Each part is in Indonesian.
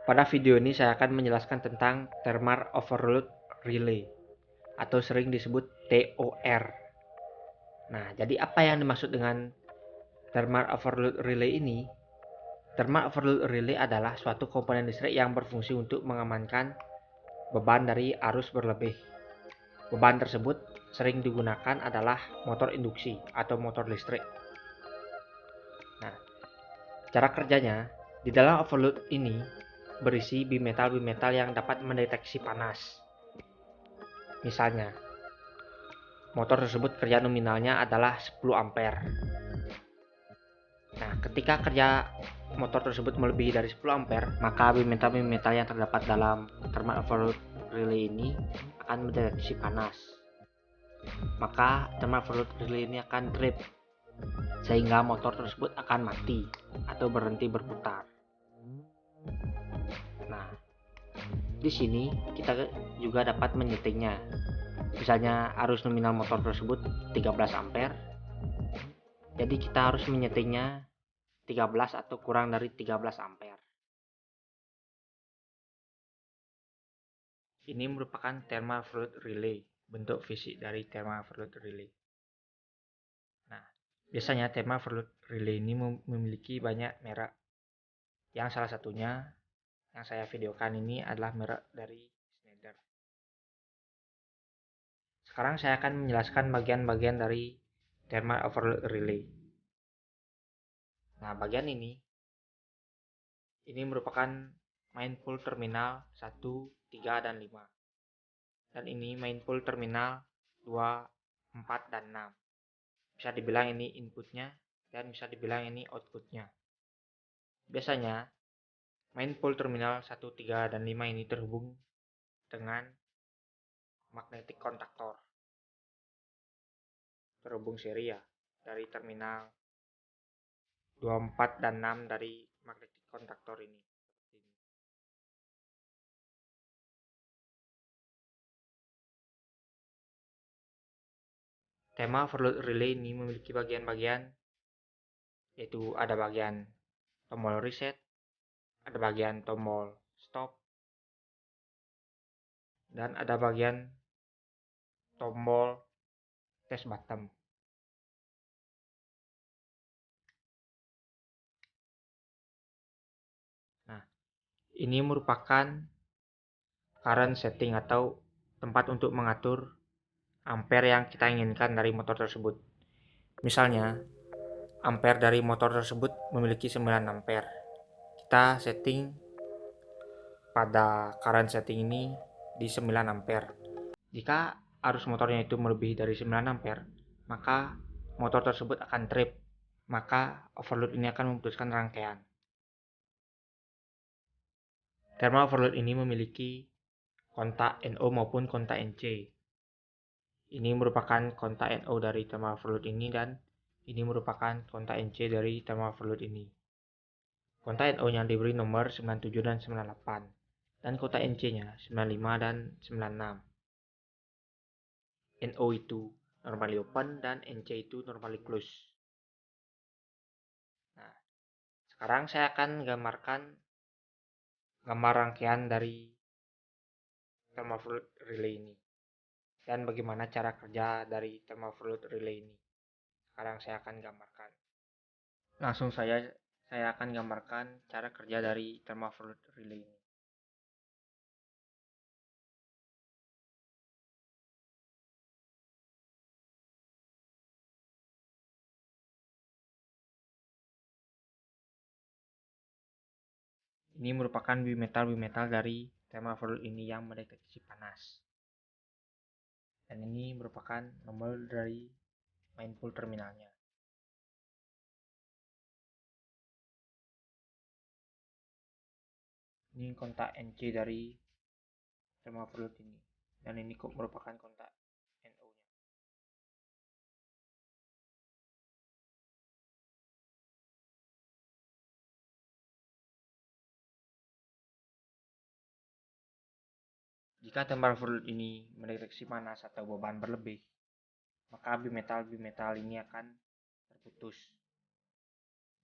Pada video ini saya akan menjelaskan tentang Thermal Overload Relay atau sering disebut TOR. Nah, jadi apa yang dimaksud dengan Thermal Overload Relay ini? Thermal Overload Relay adalah suatu komponen listrik yang berfungsi untuk mengamankan beban dari arus berlebih. Beban tersebut sering digunakan adalah motor induksi atau motor listrik. Nah, cara kerjanya, di dalam overload ini berisi bimetal-bimetal yang dapat mendeteksi panas. Misalnya, motor tersebut kerja nominalnya adalah 10 ampere. Nah, ketika kerja motor tersebut melebihi dari 10 ampere, maka bimetal-bimetal yang terdapat dalam thermal overload relay ini akan mendeteksi panas. Maka thermal overload relay ini akan trip, sehingga motor tersebut akan mati atau berhenti berputar. Nah, di sini kita juga dapat menyetingnya. Misalnya arus nominal motor tersebut 13 ampere. Jadi kita harus menyetingnya 13 atau kurang dari 13 ampere. Ini merupakan thermal overload relay, bentuk fisik dari thermal overload relay. Nah, biasanya thermal overload relay ini memiliki banyak merek. Yang salah satunya yang saya videokan ini adalah merek dari Schneider. Sekarang saya akan menjelaskan bagian-bagian dari thermal overload relay. Nah, bagian ini merupakan main pool terminal 1, 3, dan 5. Dan ini main pool terminal 2, 4, dan 6. Bisa dibilang ini inputnya dan bisa dibilang ini outputnya. Biasanya main pool terminal 1, 3, dan 5 ini terhubung dengan magnetic kontaktor. Terhubung seri ya, dari terminal 2, 4, dan 6 dari magnetic kontaktor ini. Tema overload relay ini memiliki bagian-bagian, yaitu ada bagian tombol reset, ada bagian tombol stop, dan ada bagian tombol test button. Nah, ini merupakan current setting atau tempat untuk mengatur ampere yang kita inginkan dari motor tersebut. Misalnya, ampere dari motor tersebut memiliki 9 ampere. Kita setting pada current setting ini di 9 ampere. Jika arus motornya itu melebihi dari 9 ampere, maka motor tersebut akan trip. Maka overload ini akan memutuskan rangkaian. Thermal overload ini memiliki kontak NO maupun kontak NC. Ini merupakan kontak NO dari thermal overload ini dan ini merupakan kontak NC dari thermal overload ini. Kontak NO yang diberi nomor 97 dan 98 dan kontak NC-nya 95 dan 96. NO itu normally open dan NC itu normally close. Nah, sekarang saya akan gambarkan gambar rangkaian dari thermal overload relay ini dan bagaimana cara kerja dari thermal overload relay ini. Sekarang saya akan gambarkan. Langsung saya akan gambarkan cara kerja dari thermal overload relay ini. Ini merupakan bimetal dari thermal overload ini yang mendeteksi panas. Dan ini merupakan nomor dari main pool terminalnya. Ini kontak NC dari thermal overload ini. Dan ini merupakan kontak NO-nya. Jika thermal overload ini mendeteksi panas atau beban berlebih, maka bimetal ini akan terputus,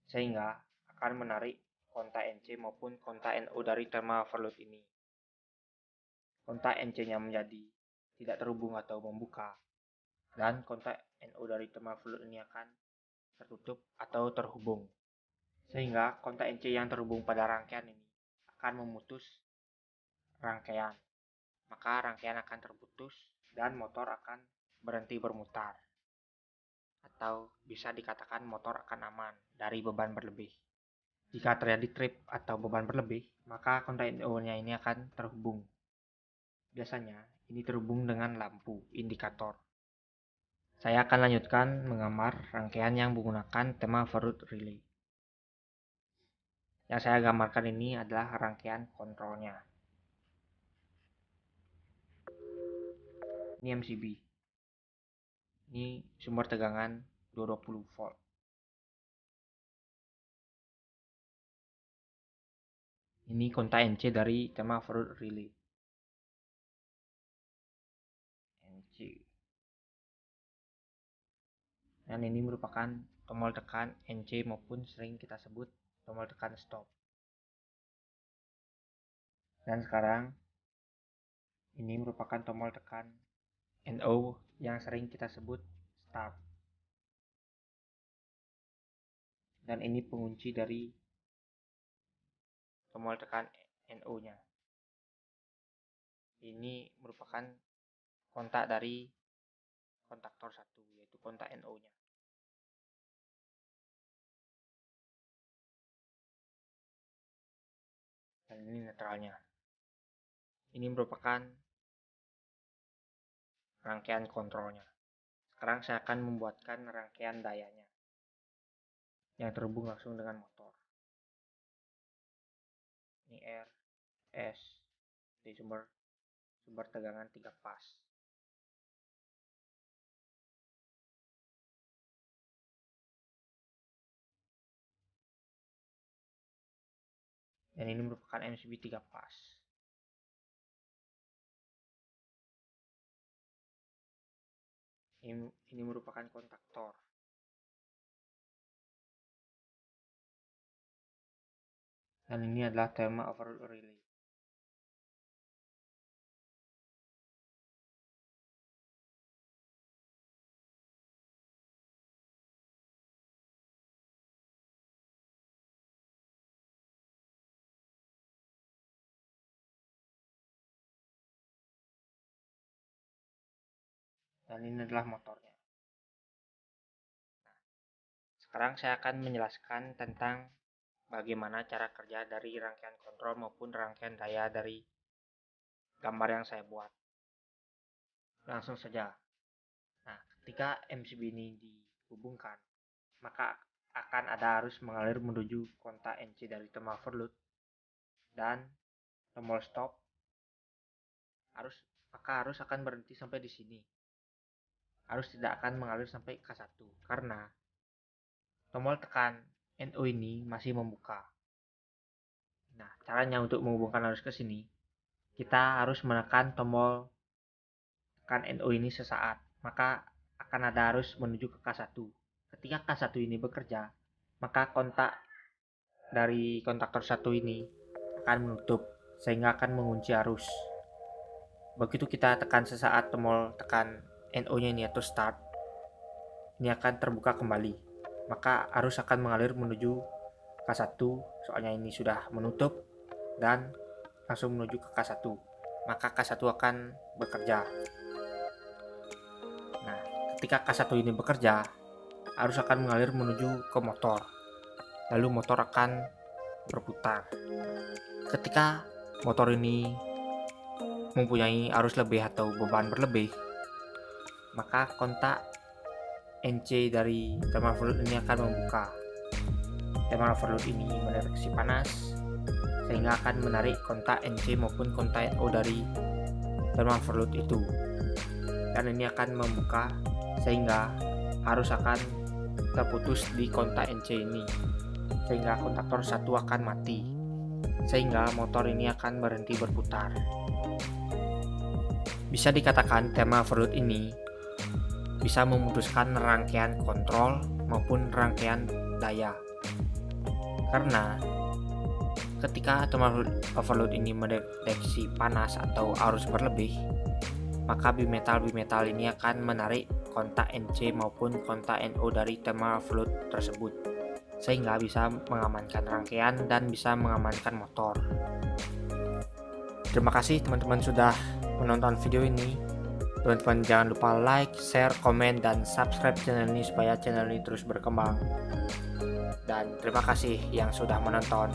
sehingga akan menarik kontak NC maupun kontak NO dari thermal overload ini. Kontak NC-nya menjadi tidak terhubung atau membuka, dan kontak NO dari thermal overload ini akan tertutup atau terhubung. Sehingga kontak NC yang terhubung pada rangkaian ini akan memutus rangkaian. Maka rangkaian akan terputus dan motor akan berhenti bermutar. Atau bisa dikatakan motor akan aman dari beban berlebih. Jika terjadi trip atau beban berlebih, maka kontak NO-nya ini akan terhubung. Biasanya ini terhubung dengan lampu indikator. Saya akan lanjutkan menggambar rangkaian yang menggunakan thermal overload relay. Yang saya gambarkan ini adalah rangkaian kontrolnya. Ini MCB. Ini sumber tegangan 220 volt. Ini kontak NC dari thermal overload relay. NC. Dan ini merupakan tombol tekan NC maupun sering kita sebut tombol tekan stop. Dan sekarang ini merupakan tombol tekan NO yang sering kita sebut start. Dan ini pengunci dari tombol tekan NO-nya. Ini merupakan kontak dari kontaktor 1, yaitu kontak NO-nya. Dan ini netralnya. Ini merupakan rangkaian kontrolnya. Sekarang saya akan membuatkan rangkaian dayanya yang terhubung langsung dengan motor. Ini R, S, di sumber tegangan 3 pas. Dan ini merupakan MCB 3 pas. Ini merupakan kontaktor. Dan ini adalah thermal overload relay. Dan ini adalah motornya. Nah, sekarang saya akan menjelaskan tentang bagaimana cara kerja dari rangkaian kontrol maupun rangkaian daya dari gambar yang saya buat. Langsung saja. Nah, ketika MCB ini dihubungkan, maka akan ada arus mengalir menuju kontak NC dari thermal overload, dan tombol stop maka arus akan berhenti sampai di sini. Arus tidak akan mengalir sampai K1 karena tombol tekan NO ini masih membuka. Nah, caranya untuk menghubungkan arus ke sini, kita harus menekan tombol tekan NO ini sesaat, maka akan ada arus menuju ke K1. Ketika K1 ini bekerja, maka kontak dari kontaktor 1 ini akan menutup sehingga akan mengunci arus. Begitu kita tekan sesaat tombol tekan NO-nya ini atau start, ini akan terbuka kembali. Maka arus akan mengalir menuju K1, soalnya ini sudah menutup, dan langsung menuju ke K1. Maka K1 akan bekerja. Nah, ketika K1 ini bekerja, arus akan mengalir menuju ke motor. Lalu motor akan berputar. Ketika motor ini mempunyai arus lebih atau beban berlebih, maka kontak NC dari thermal overload ini akan membuka. Thermal overload ini mendeteksi panas sehingga akan menarik kontak NC maupun kontak NO dari thermal overload itu, dan ini akan membuka sehingga arus akan terputus di kontak NC ini, sehingga kontaktor 1 akan mati, sehingga motor ini akan berhenti berputar. Bisa dikatakan thermal overload ini bisa memutuskan rangkaian kontrol maupun rangkaian daya, karena ketika thermal overload ini mendeteksi panas atau arus berlebih, maka bimetal ini akan menarik kontak NC maupun kontak NO dari thermal overload tersebut, sehingga bisa mengamankan rangkaian dan bisa mengamankan motor. Terima kasih teman-teman sudah menonton video ini. Teman-teman jangan lupa like, share, komen, dan subscribe channel ini supaya channel ini terus berkembang. Dan terima kasih yang sudah menonton.